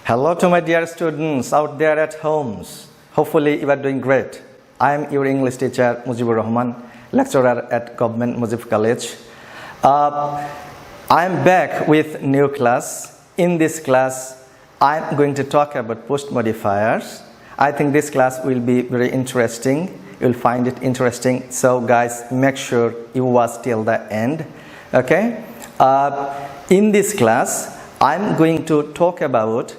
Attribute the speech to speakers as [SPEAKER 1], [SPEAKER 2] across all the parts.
[SPEAKER 1] Hello to my dear students out there at homes. Hopefully you are doing great. I am your English teacher Mujibur Rahman, lecturer at Govt Mujib College. I am back with new class. In this class, I am going to talk about post modifiers. I think this class will be very interesting. You will find it interesting. So guys, make sure you watch till the end. Okay? In this class, I am going to talk about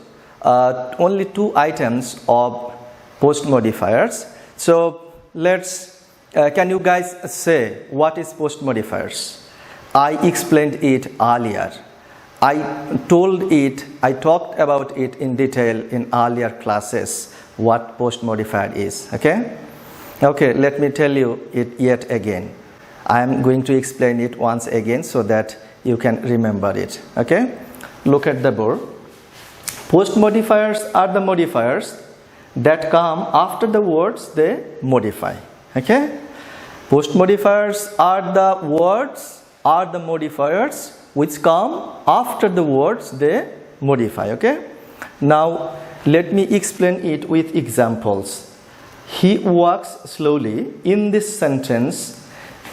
[SPEAKER 1] only two items of post modifiers. So can you guys say what is post modifiers? I explained it earlier. I talked about it in detail in earlier classes, what post modifier is. Okay, let me tell you it yet again. I am going to explain it once again so that you can remember it. Okay, look at the board. Post modifiers are the modifiers that come after the words they modify. Okay, post modifiers are the words or the modifiers which come after the words they modify. Okay, now let me explain it with examples. He walks slowly. In this sentence,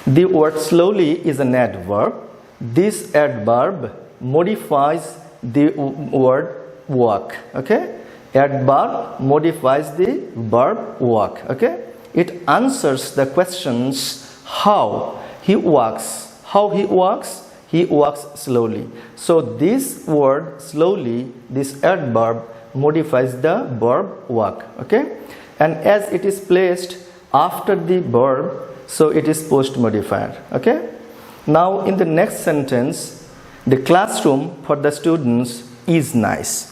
[SPEAKER 1] the word slowly is an adverb. This adverb modifies the word walk. Okay, adverb modifies the verb walk. Okay, it answers the questions how he walks. He walks slowly. So this word slowly, this adverb modifies the verb walk. Okay, and as it is placed after the verb, so it is post modifier. Okay, now in the next sentence, the classroom for the students is nice.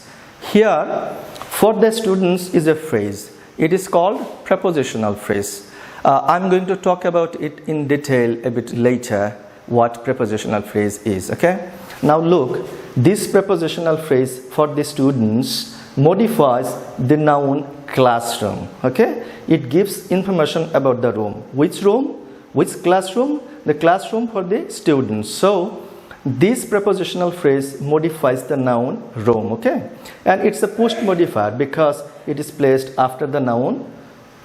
[SPEAKER 1] Here, for the students is a phrase. It is called prepositional phrase. I'm going to talk about it in detail a bit later, what prepositional phrase is. Okay, now look, this prepositional phrase for the students modifies the noun classroom. Okay, it gives information about the room. Which room? Which classroom? The classroom for the students. So this prepositional phrase modifies the noun room. Okay, and it's a post modifier because it is placed after the noun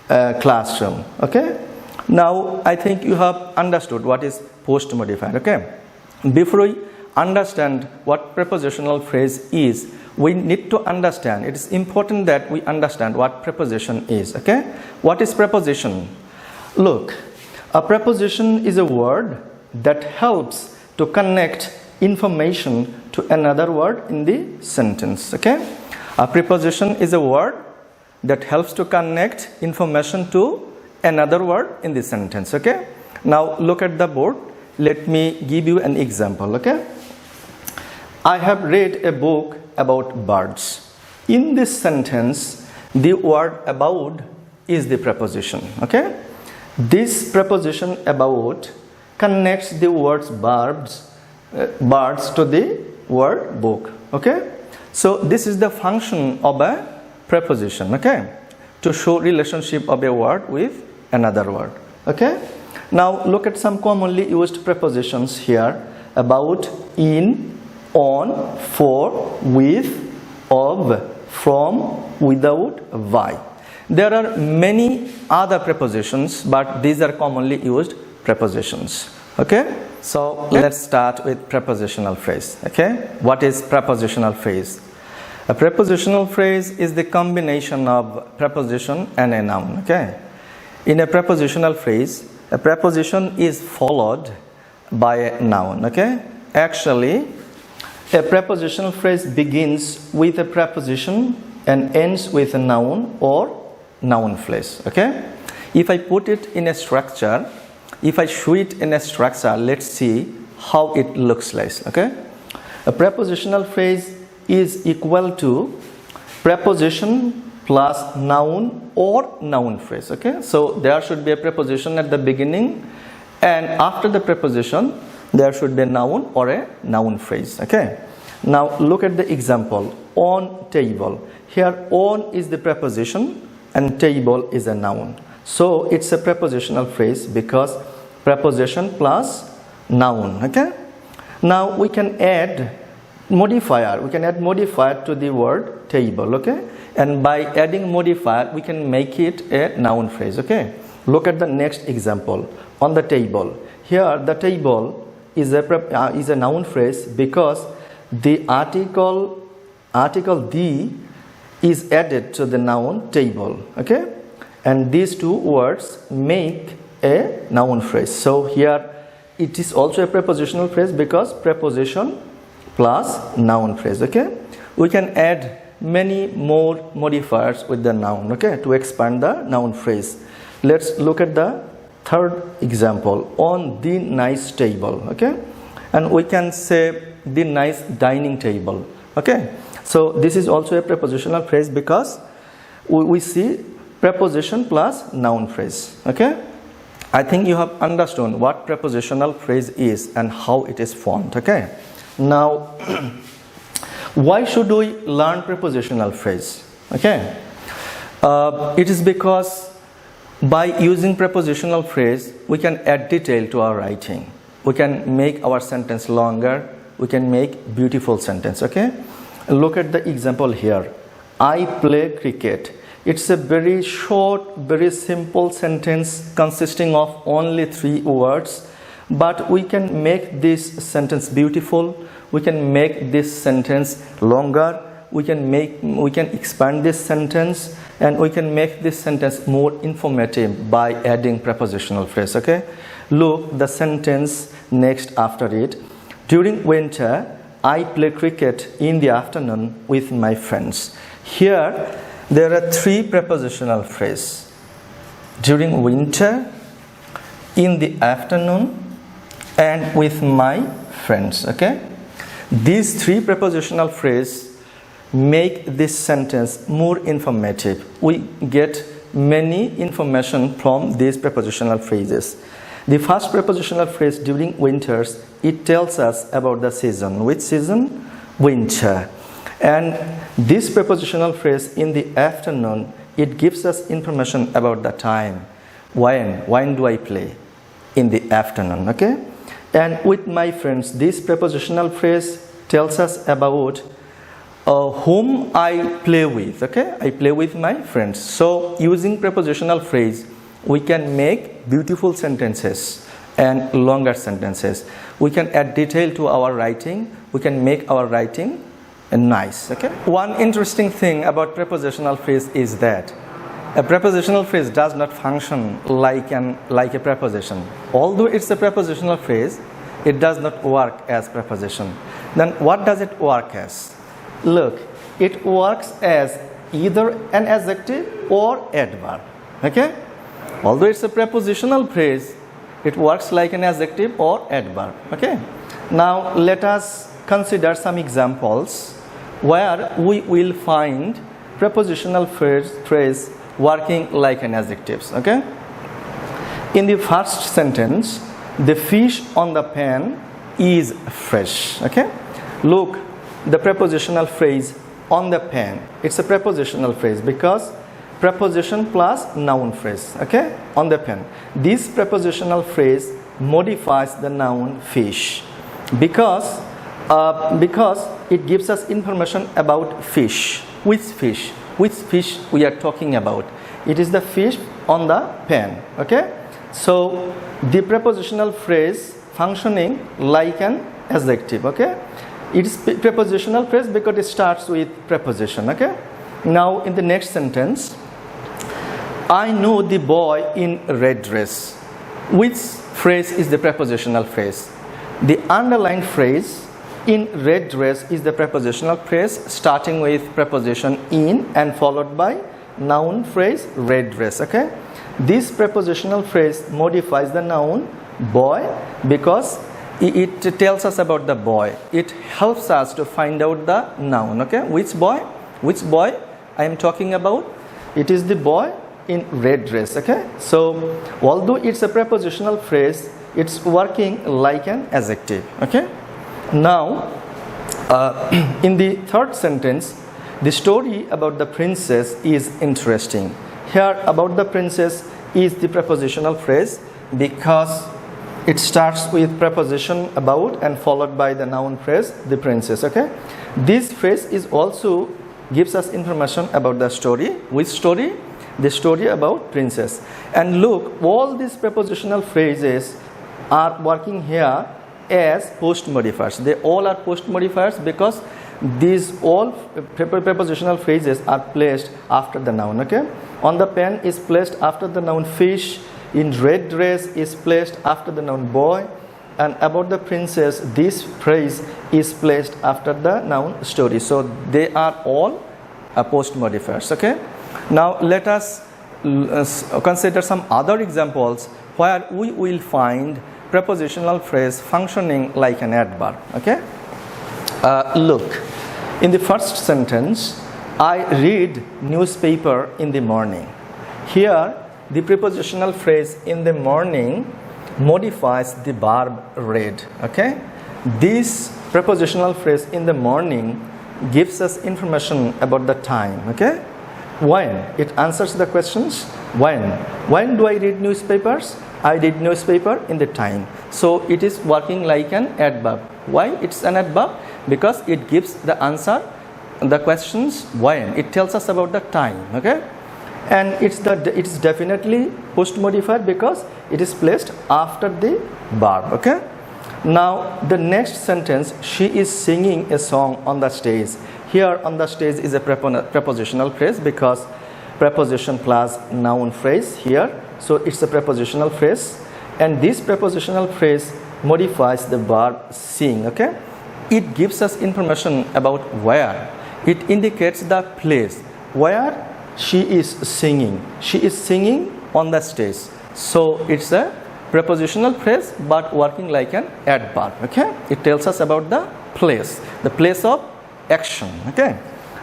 [SPEAKER 1] classroom. Okay, now I think you have understood what is post modifier. Okay, before we understand what prepositional phrase is, we need to understand, it is important that we understand what preposition is. Okay, what is preposition? Look, a preposition is a word that helps to connect information to another word in the sentence. Okay, a preposition is a word that helps to connect information to another word in the sentence. Okay, now look at the board. Let me give you an example. Okay, I have read a book about birds. In this sentence, the word about is the preposition. Okay, this preposition about connects the words birds to the word book. Okay, so this is the function of a preposition. Okay, to show relationship of a word with another word. Okay, now look at some commonly used prepositions here: about, in, on, for, with, of, from, without, by. There are many other prepositions, but these are commonly used prepositions. Okay, so let's start with prepositional phrase. Okay, what is prepositional phrase? A prepositional phrase is the combination of preposition and a noun. Okay, in a prepositional phrase, a preposition is followed by a noun. Okay, actually, a prepositional phrase begins with a preposition and ends with a noun or noun phrase. Okay, if I put it in a structure, if I show it in a structure, let's see how it looks like. Okay, a prepositional phrase is equal to preposition plus noun or noun phrase. Okay, so there should be a preposition at the beginning, and after the preposition there should be a noun or a noun phrase. Okay, now look at the example: on table. Here on is the preposition and table is a noun. So it's a prepositional phrase because preposition plus noun. Okay, now we can add modifier. We can add modifier to the word table, okay? And by adding modifier, we can make it a noun phrase, okay? Look at the next example on the table. Here, the table is a noun phrase because the article the is added to the noun table, okay? And these two words make a noun phrase. So here it is also a prepositional phrase because preposition plus noun phrase, okay? We can add many more modifiers with the noun, okay, to expand the noun phrase. Let's look at the third example on the nice table, okay? And we can say the nice dining table, okay? So this is also a prepositional phrase because we see preposition plus noun phrase, okay? I think you have understood what prepositional phrase is and how it is formed, okay? Now, why should we learn prepositional phrase, okay? It is because by using prepositional phrase, we can add detail to our writing. We can make our sentence longer. We can make beautiful sentence, okay? Look at the example here. I play cricket. It's a very short, very simple sentence consisting of only 3 words. But we can make this sentence beautiful. We can make this sentence longer. We can expand this sentence, and we can make this sentence more informative by adding prepositional phrase, okay? Look the sentence next after it. During winter, I play cricket in the afternoon with my friends. Here there are 3 prepositional phrases. During winter, in the afternoon, and with my friends, okay? These 3 prepositional phrases make this sentence more informative. We get many information from these prepositional phrases. The first prepositional phrase, during winters, it tells us about the season. Which season? Winter. And this prepositional phrase, in the afternoon, it gives us information about the time. When do I play? In the afternoon, okay? And with my friends, this prepositional phrase tells us about whom I play with, okay? I play with my friends. So using prepositional phrase, we can make beautiful sentences and longer sentences. We can add detail to our writing. We can make our writing nice, okay? One interesting thing about prepositional phrase is that a prepositional phrase does not function like a preposition. Although it's a prepositional phrase, it does not work as preposition. Then what does it work as? Look, it works as either an adjective or adverb, okay? Although it's a prepositional phrase, it works like an adjective or adverb, okay? Now let us consider some examples where we will find prepositional phrase working like an adjectives, okay? In the first sentence, the fish on the pan is fresh, okay? Look, the prepositional phrase on the pan, it's a prepositional phrase because preposition plus noun phrase, okay? On the pan. This prepositional phrase modifies the noun fish because it gives us information about fish. Which fish? Which fish we are talking about? It is the fish on the pan, okay? So the prepositional phrase functioning like an adjective, okay? It is prepositional phrase because it starts with preposition, okay? Now in the next sentence, I know the boy in red dress. Which phrase is the prepositional phrase? The underlined phrase in red dress is the prepositional phrase starting with preposition in and followed by noun phrase red dress, okay? This prepositional phrase modifies the noun boy because it tells us about the boy. It helps us to find out the noun, okay? Which boy? Which boy I am talking about? It is the boy in red dress, okay? So although it's a prepositional phrase, it's working like an adjective, okay? Now in the third sentence, the story about the princess is interesting. Here about the princess is the prepositional phrase because it starts with preposition about and followed by the noun phrase the princess, okay? This phrase is also gives us information about the story. Which story? The story about princess. And look, all these prepositional phrases are working here as post modifiers. They all are post modifiers because these all prepositional phrases are placed after the noun. Okay, on the pen is placed after the noun fish. In red dress is placed after the noun boy, and about the princess, this phrase is placed after the noun story. So they are all post modifiers. Okay, now let us consider some other examples where we will find prepositional phrase functioning like an adverb. Okay, look, in the first sentence, I read newspaper in the morning. Here the prepositional phrase in the morning modifies the verb read. Okay, this prepositional phrase in the morning gives us information about the time. Okay, when, it answers the questions. When do I read newspapers? I read newspaper in the time. So it is working like an adverb. Why it's an adverb? Because it gives the answer, the questions when. It tells us about the time. Okay, and it's definitely post modifier because it is placed after the verb. Okay, now the next sentence, she is singing a song on the stage. Here on the stage is a prepositional phrase because preposition plus noun phrase here, so it's a prepositional phrase, and this prepositional phrase modifies the verb sing. Okay, it gives us information about where. It indicates the place where she is singing. She is singing on the stage. So it's a prepositional phrase but working like an adverb. Okay, it tells us about the place of action. Okay,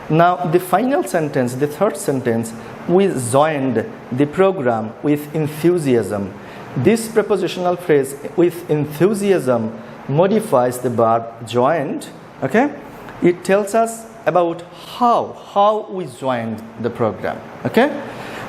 [SPEAKER 1] now the final sentence, the third sentence, we joined the program with enthusiasm. This prepositional phrase with enthusiasm modifies the verb joined. Okay, it tells us about how we joined the program. Okay,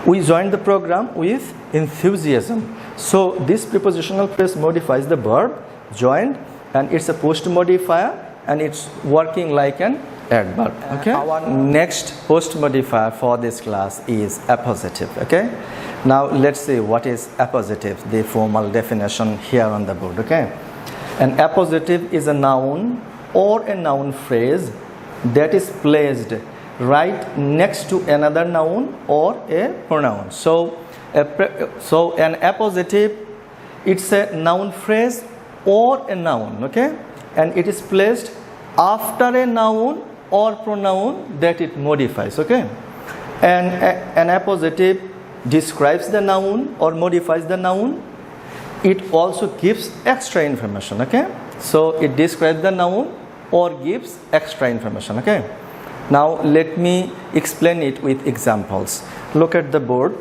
[SPEAKER 1] we joined the program with enthusiasm. So this prepositional phrase modifies the verb joined, and it's a post modifier, and it's working like an adverb. Okay, our next post modifier for this class is appositive. Okay, now let's see what is appositive, the formal definition here on the board. Okay, an appositive is a noun or a noun phrase that is placed right next to another noun or a pronoun. So an appositive, it's a noun phrase or a noun. Okay, and it is placed after a noun or pronoun that it modifies. Okay, and an appositive describes the noun or modifies the noun. It also gives extra information. Okay, so it describes the noun or gives extra information. Okay, now let me explain it with examples. Look at the board.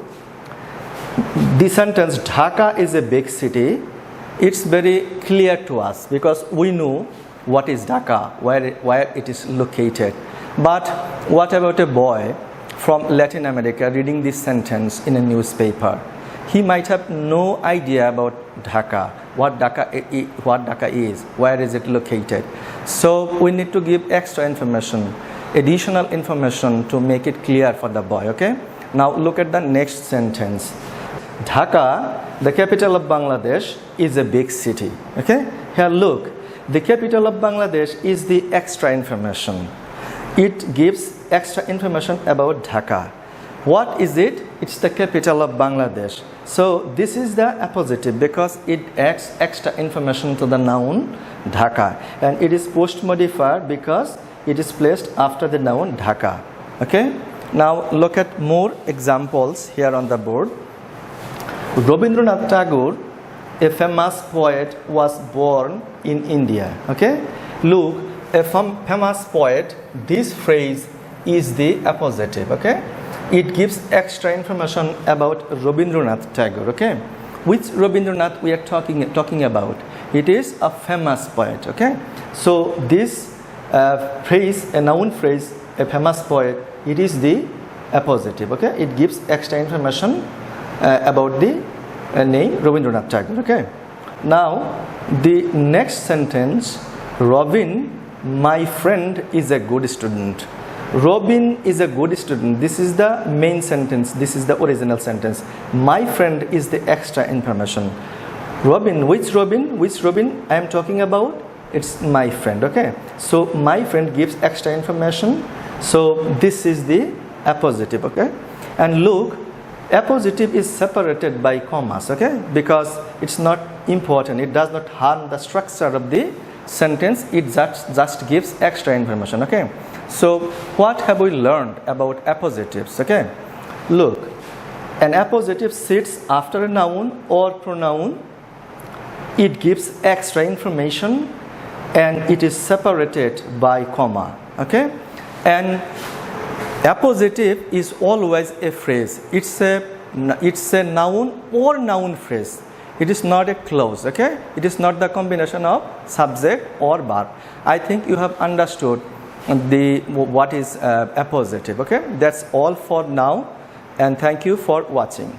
[SPEAKER 1] The sentence Dhaka is a big city. It's very clear to us because we know what is Dhaka, where it is located. But what about a boy from Latin America reading this sentence in a newspaper? He might have no idea about Dhaka, what Dhaka is, where is it located. So we need to give extra information, additional information to make it clear for the boy. Okay, now look at the next sentence. Dhaka, the capital of Bangladesh, is a big city. Okay, here look, the capital of Bangladesh is the extra information. It gives extra information about Dhaka. What is it? It's the capital of Bangladesh. So this is the appositive because it adds extra information to the noun Dhaka, and it is post modifier because it is placed after the noun Dhaka. Okay, now look at more examples here on the board. Rabindranath Tagore, a famous poet, was born in India. Okay, look, a famous poet, this phrase is the appositive. Okay, it gives extra information about Rabindranath Tagore. Okay, which Rabindranath we are talking about? It is a famous poet. Okay, so this phrase, a noun phrase, a famous poet, it is the appositive. Okay, it gives extra information about the name Rabindranath Tagore. Okay, now the next sentence, Robin, my friend, is a good student. Robin is a good student. This is the main sentence. This is the original sentence. My friend is the extra information. Robin, which Robin? Which Robin I am talking about? It's my friend, okay? So my friend gives extra information. So this is the appositive, okay? And look, appositive is separated by commas, okay? Because it's not important. It does not harm the structure of the sentence. It just gives extra information, okay? So what have we learned about appositives, okay? Look, an appositive sits after a noun or pronoun. It gives extra information and it is separated by comma, okay? And appositive is always a phrase. It's a noun or noun phrase. It is not a clause, okay? It is not the combination of subject or verb. I think you have understood what is appositive, okay? That's all for now, and thank you for watching.